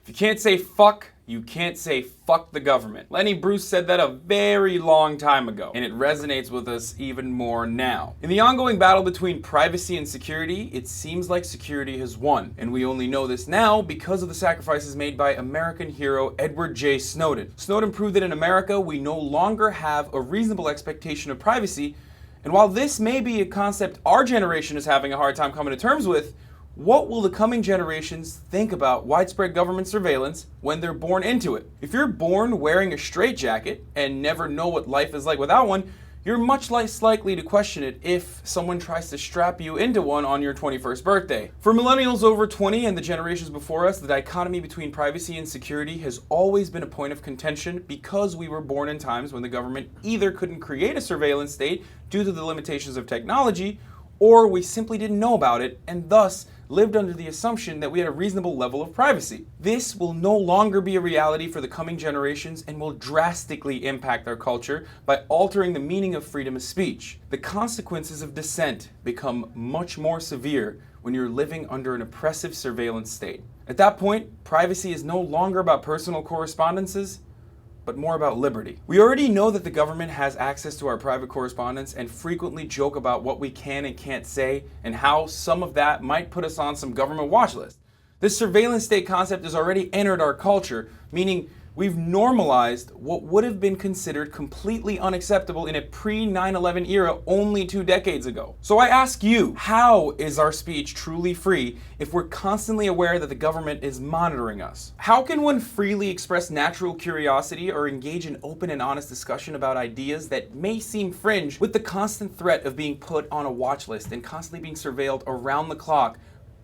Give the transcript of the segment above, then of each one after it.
If you can't say fuck, you can't say fuck the government. Lenny Bruce said that a very long time ago, and it resonates with us even more now. In the ongoing battle between privacy and security, it seems like security has won, and we only know this now because of the sacrifices made by American hero Edward J. Snowden. Snowden proved that in America, we no longer have a reasonable expectation of privacy, and while this may be a concept our generation is having a hard time coming to terms with, what will the coming generations think about widespread government surveillance when they're born into it? If you're born wearing a straitjacket and never know what life is like without one, you're much less likely to question it if someone tries to strap you into one on your 21st birthday. For millennials over 20 and the generations before us, the dichotomy between privacy and security has always been a point of contention because we were born in times when the government either couldn't create a surveillance state due to the limitations of technology, or we simply didn't know about it and thus lived under the assumption that we had a reasonable level of privacy. This will no longer be a reality for the coming generations and will drastically impact our culture by altering the meaning of freedom of speech. The consequences of dissent become much more severe when you're living under an oppressive surveillance state. At that point, privacy is no longer about personal correspondences, but more about liberty. We already know that the government has access to our private correspondence and frequently joke about what we can and can't say and how some of that might put us on some government watch list. This surveillance state concept has already entered our culture, meaning we've normalized what would have been considered completely unacceptable in a pre-9/11 era only 2 decades ago. So I ask you, how is our speech truly free if we're constantly aware that the government is monitoring us? How can one freely express natural curiosity or engage in open and honest discussion about ideas that may seem fringe with the constant threat of being put on a watch list and constantly being surveilled around the clock,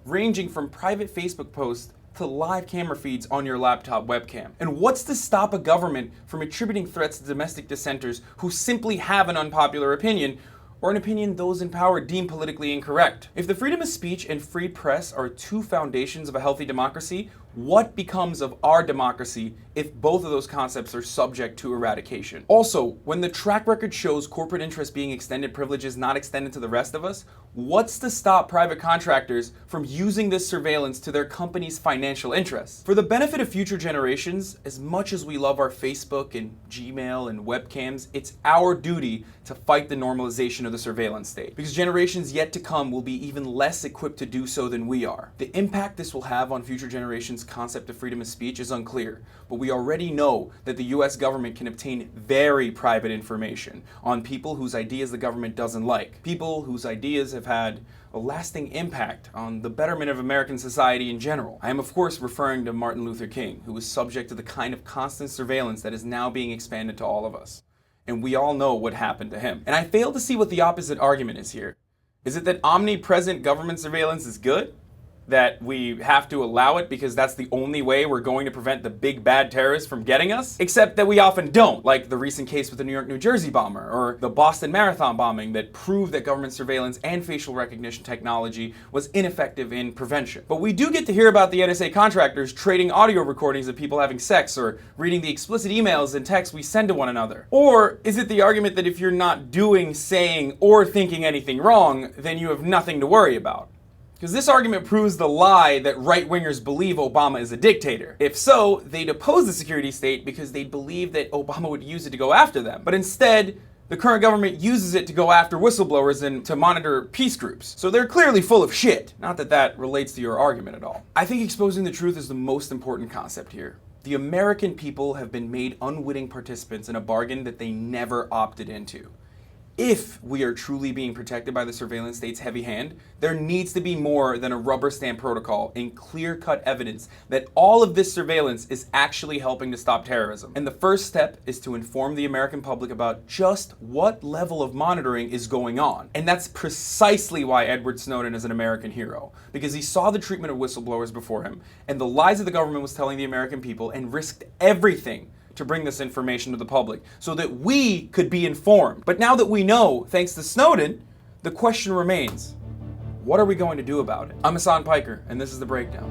ranging from private Facebook posts to live camera feeds on your laptop webcam? And what's to stop a government from attributing threats to domestic dissenters who simply have an unpopular opinion, or an opinion those in power deem politically incorrect? If the freedom of speech and free press are two foundations of a healthy democracy, what becomes of our democracy if both of those concepts are subject to eradication? Also, when the track record shows corporate interests being extended privileges not extended to the rest of us, what's to stop private contractors from using this surveillance to their company's financial interests? For the benefit of future generations, as much as we love our Facebook and Gmail and webcams, it's our duty to fight the normalization of the surveillance state, because generations yet to come will be even less equipped to do so than we are. The impact this will have on future generations' concept of freedom of speech is unclear, but we already know that the US government can obtain very private information on people whose ideas the government doesn't like, people whose ideas have had a lasting impact on the betterment of American society in general. I am of course referring to Martin Luther King, who was subject to the kind of constant surveillance that is now being expanded to all of us. And we all know what happened to him. And I fail to see what the opposite argument is here. Is it that omnipresent government surveillance is good? That we have to allow it because that's the only way we're going to prevent the big bad terrorists from getting us? Except that we often don't, like the recent case with the New York, New Jersey bomber, or the Boston Marathon bombing that proved that government surveillance and facial recognition technology was ineffective in prevention. But we do get to hear about the NSA contractors trading audio recordings of people having sex or reading the explicit emails and texts we send to one another. Or is it the argument that if you're not doing, saying, or thinking anything wrong, then you have nothing to worry about? Because this argument proves the lie that right-wingers believe Obama is a dictator. If so, they'd oppose the security state because they'd believe that Obama would use it to go after them. But instead, the current government uses it to go after whistleblowers and to monitor peace groups. So they're clearly full of shit. Not that that relates to your argument at all. I think exposing the truth is the most important concept here. The American people have been made unwitting participants in a bargain that they never opted into. If we are truly being protected by the surveillance state's heavy hand, there needs to be more than a rubber stamp protocol and clear-cut evidence that all of this surveillance is actually helping to stop terrorism. And the first step is to inform the American public about just what level of monitoring is going on. And that's precisely why Edward Snowden is an American hero, because he saw the treatment of whistleblowers before him and the lies that the government was telling the American people and risked everything to bring this information to the public so that we could be informed. But now that we know, thanks to Snowden, the question remains, what are we going to do about it? I'm Hassan Piker, and this is The Breakdown.